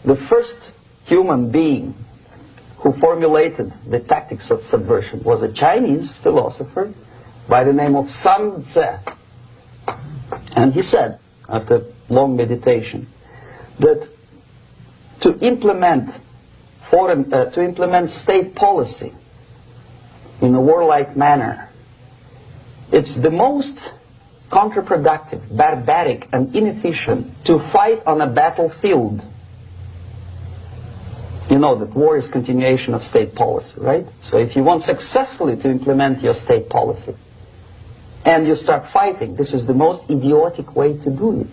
the first human being who formulated the tactics of subversion was a Chinese philosopher by the name of Sun Tzu. And he said, after long meditation, that to implement state policy in a warlike manner, it's the most counterproductive, barbaric, and inefficient to fight on a battlefield. You know that war is continuation of state policy, right? So if you want successfully to implement your state policy, and you start fighting, this is the most idiotic way to do it.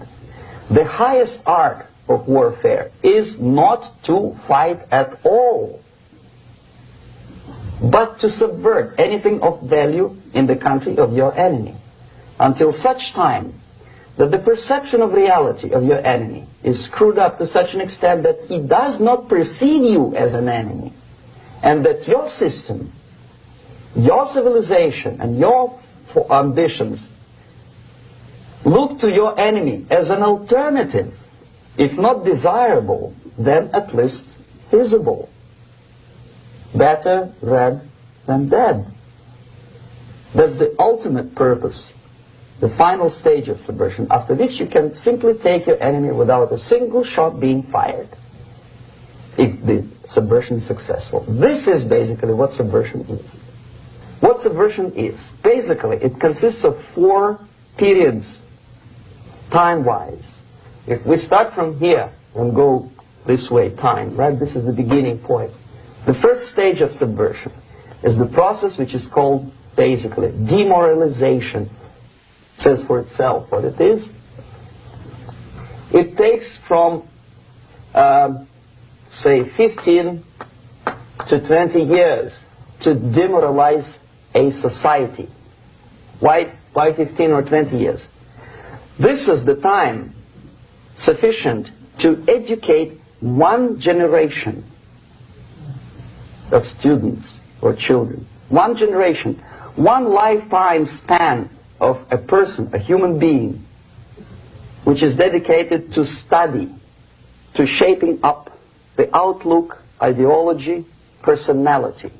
The highest art of warfare is not to fight at all, but to subvert anything of value in the country of your enemy, until such time that the perception of reality of your enemy is screwed up to such an extent that he does not perceive you as an enemy, and that your system, your civilization, and your ambitions look to your enemy as an alternative, if not desirable, then at least feasible. Better red than dead. That's the ultimate purpose, the final stage of subversion, after which you can simply take your enemy without a single shot being fired, if the subversion is successful. This is basically what subversion is. What subversion is, basically, it consists of 4 periods, time-wise. If we start from here and go this way, time, right? This is the beginning point. The first stage of subversion is the process which is called, basically, demoralization. It says for itself what it is. It takes from, say, 15 to 20 years to demoralize a society. Why 15 or 20 years? This is the time sufficient to educate one generation of students or children. One generation, one lifetime span of a person, a human being, which is dedicated to study, to shaping up the outlook, ideology, personality.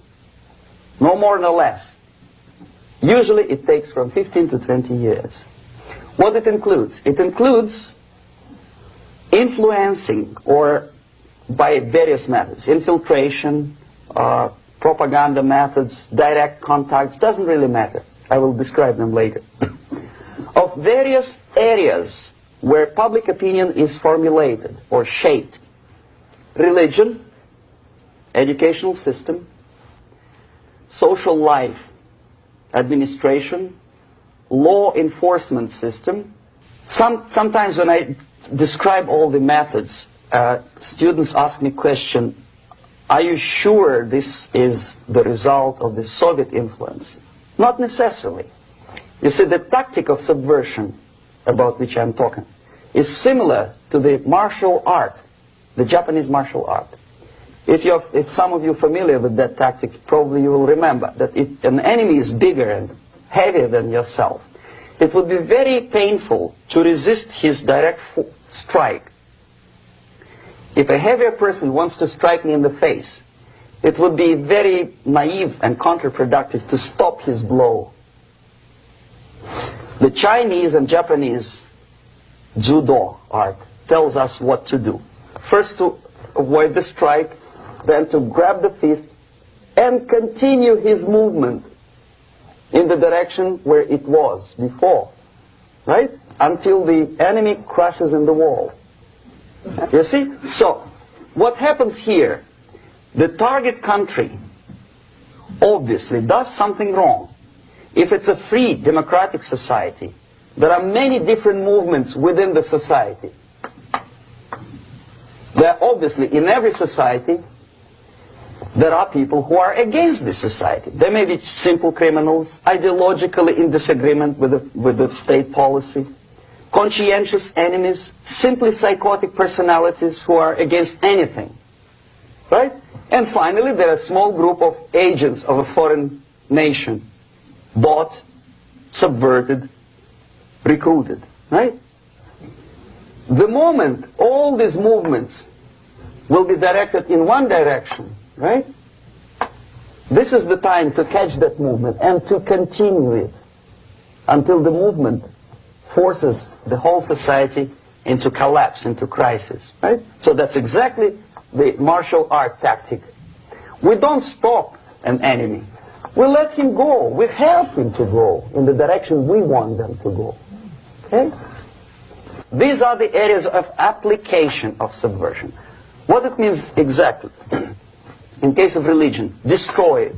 No more, no less. Usually it takes from 15 to 20 years. What it includes? It includes influencing, or by various methods, infiltration, propaganda methods, direct contacts, doesn't really matter. I will describe them later. Of various areas where public opinion is formulated or shaped. Religion, educational system, social life, administration, law enforcement system. Sometimes when I describe all the methods, students ask me question, are you sure this is the result of the Soviet influence? Not necessarily. You see, the tactic of subversion, about which I'm talking, is similar to the martial art, the Japanese martial art. If some of you are familiar with that tactic, probably you will remember that if an enemy is bigger and heavier than yourself, it would be very painful to resist his direct strike. If a heavier person wants to strike me in the face, it would be very naive and counterproductive to stop his blow. The Chinese and Japanese judo art tells us what to do. First to avoid the strike, then to grab the fist and continue his movement in the direction where it was before, right? Until the enemy crashes in the wall. You see? So, what happens here? The target country obviously does something wrong. If it's a free democratic society, there are many different movements within the society. There are obviously, in every society, there are people who are against this society. They may be simple criminals, ideologically in disagreement with the state policy, conscientious enemies, simply psychotic personalities who are against anything. Right? And finally, there are a small group of agents of a foreign nation, bought, subverted, recruited. Right? The moment all these movements will be directed in one direction, right? This is the time to catch that movement and to continue it until the movement forces the whole society into collapse, into crisis, right? So that's exactly the martial art tactic. We don't stop an enemy. We let him go. We help him to go in the direction we want them to go. Okay? These are the areas of application of subversion. What it means exactly. In case of religion, destroy it,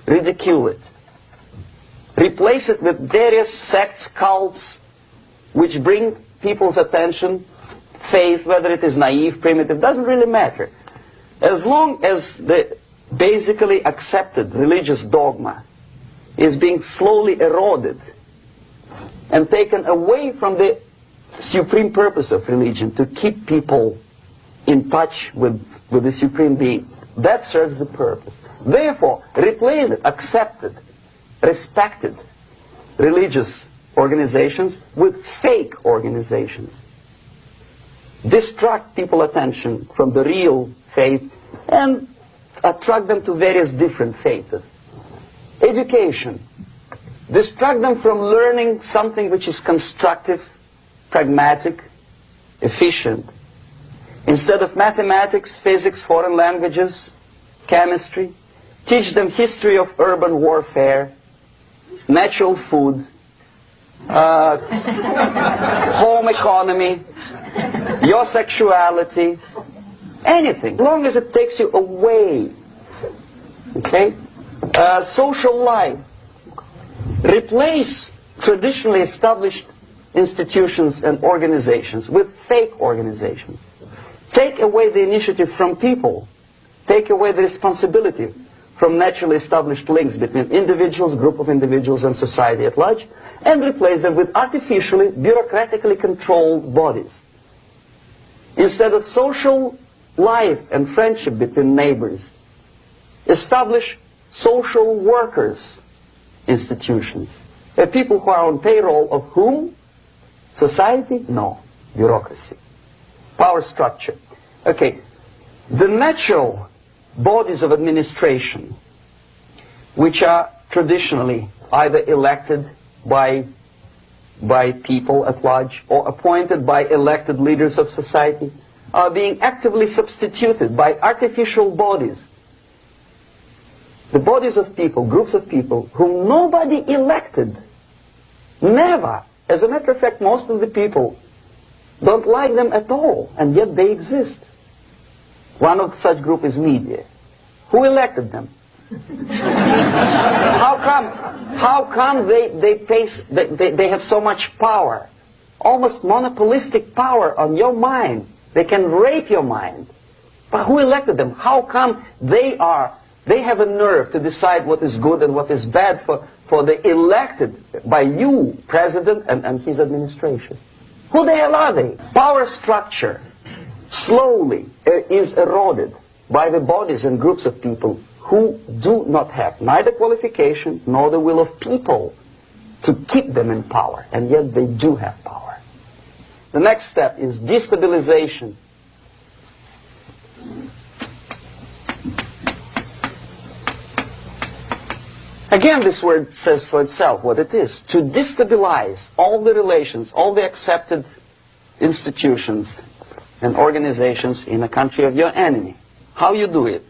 ridicule it, replace it with various sects, cults, which bring people's attention, faith, whether it is naive, primitive, doesn't really matter. As long as the basically accepted religious dogma is being slowly eroded and taken away from the supreme purpose of religion, to keep people in touch with the supreme being, that serves the purpose. Therefore, replace it, accepted, respected religious organizations with fake organizations. Distract people's attention from the real faith and attract them to various different faiths. Education. Distract them from learning something which is constructive, pragmatic, efficient. Instead of mathematics, physics, foreign languages, chemistry, teach them history of urban warfare, natural food, home economy, your sexuality, anything, as long as it takes you away. Okay? Social life. Replace traditionally established institutions and organizations with fake organizations. Take away the initiative from people. Take away the responsibility from naturally established links between individuals, group of individuals, and society at large, and replace them with artificially, bureaucratically controlled bodies. Instead of social life and friendship between neighbors, establish social workers institutions. People who are on payroll of whom? Society? No. Bureaucracy. Power structure. Okay. The natural bodies of administration, which are traditionally either elected by people at large or appointed by elected leaders of society, are being actively substituted by artificial bodies. The bodies of people, groups of people, whom nobody elected. Never. As a matter of fact, most of the people don't like them at all, and yet they exist. One of such group is media. Who elected them? How come they have so much power? Almost monopolistic power on your mind. They can rape your mind. But who elected them? How come they have a nerve to decide what is good and what is bad for the elected by you, president and his administration? Who the hell are they? Power structure slowly is eroded by the bodies and groups of people who do not have neither qualification nor the will of people to keep them in power, and yet they do have power. The next step is destabilization. Again, this word says for itself what it is. To destabilize all the relations, all the accepted institutions and organizations in a country of your enemy. How you do it?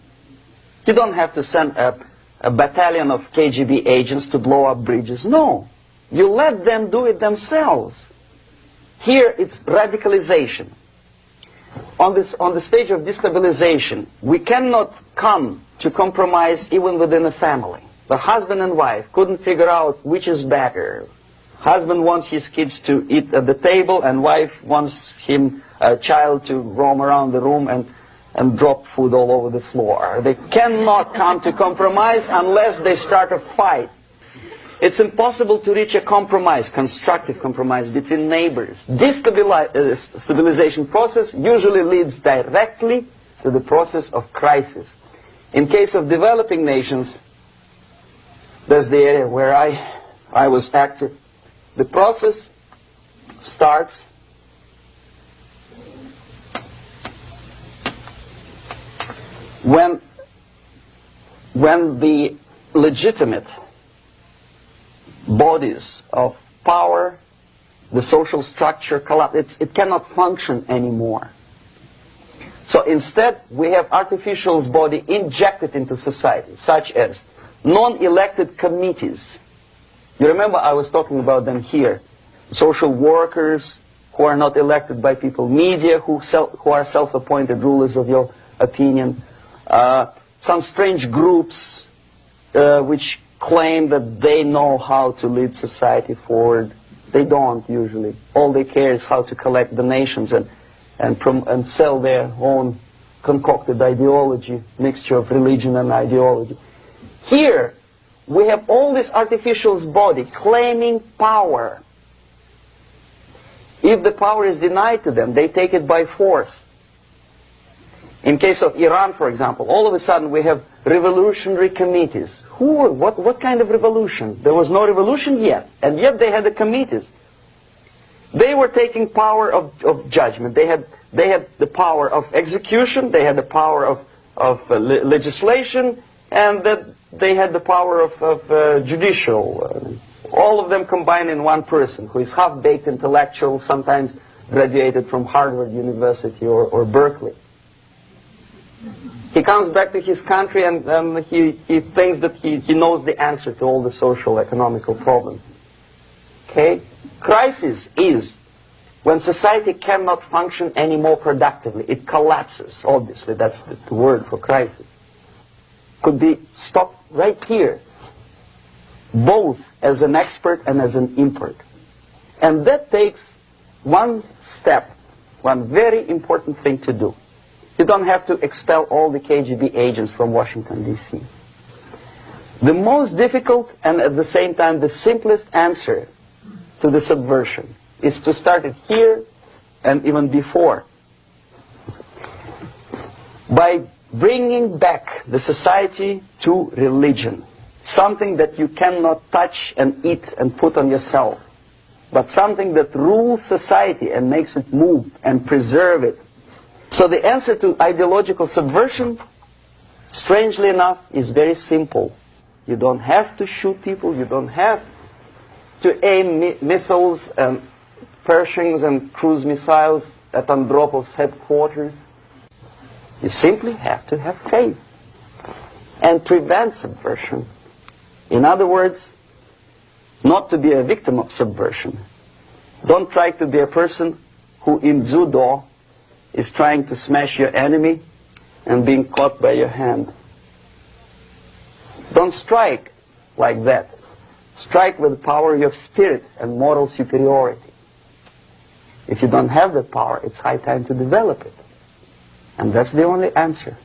You don't have to send a battalion of KGB agents to blow up bridges. No. You let them do it themselves. Here it's radicalization. On the stage of destabilization, we cannot come to compromise even within a family. The husband and wife couldn't figure out which is better. Husband wants his kids to eat at the table, and wife wants a child to roam around the room and drop food all over the floor. They cannot come to compromise unless they start a fight. It's impossible to reach a compromise, constructive compromise between neighbors. This stabilization process usually leads directly to the process of crisis. In case of developing nations, that's the area where I was active. The process starts when the legitimate bodies of power, the social structure collapse, it cannot function anymore. So instead, we have artificial body injected into society, such as non-elected committees. You remember I was talking about them here. Social workers who are not elected by people, media who are self-appointed rulers of your opinion, some strange groups which claim that they know how to lead society forward. They don't usually. All they care is how to collect donations and sell their own concocted ideology, mixture of religion and ideology. Here, we have all this artificial body claiming power. If the power is denied to them, they take it by force. In case of Iran, for example, all of a sudden we have revolutionary committees. What kind of revolution? There was no revolution yet, and yet they had the committees. They were taking power of judgment. They had the power of execution, they had the power of legislation, and that they had the power of judicial. All of them combined in one person, who is half-baked intellectual, sometimes graduated from Harvard University or Berkeley. He comes back to his country and he thinks that he knows the answer to all the social, economical problems. Okay? Crisis is when society cannot function any more productively. It collapses, obviously. That's the word for crisis. Could be stopped right here, both as an expert and as an impert. And that takes one step, one very important thing to do. You don't have to expel all the KGB agents from Washington, D.C. The most difficult and at the same time the simplest answer to the subversion is to start it here and even before, by bringing back the society to religion, something that you cannot touch and eat and put on yourself, but something that rules society and makes it move and preserve it. So the answer to ideological subversion, strangely enough, is very simple. You don't have to shoot people, you don't have to aim missiles and Pershings and cruise missiles at Andropov's headquarters. You simply have to have faith and prevent subversion. In other words, not to be a victim of subversion. Don't try to be a person who in judo is trying to smash your enemy and being caught by your hand. Don't strike like that. Strike with the power of your spirit and moral superiority. If you don't have that power, it's high time to develop it. And that's the only answer.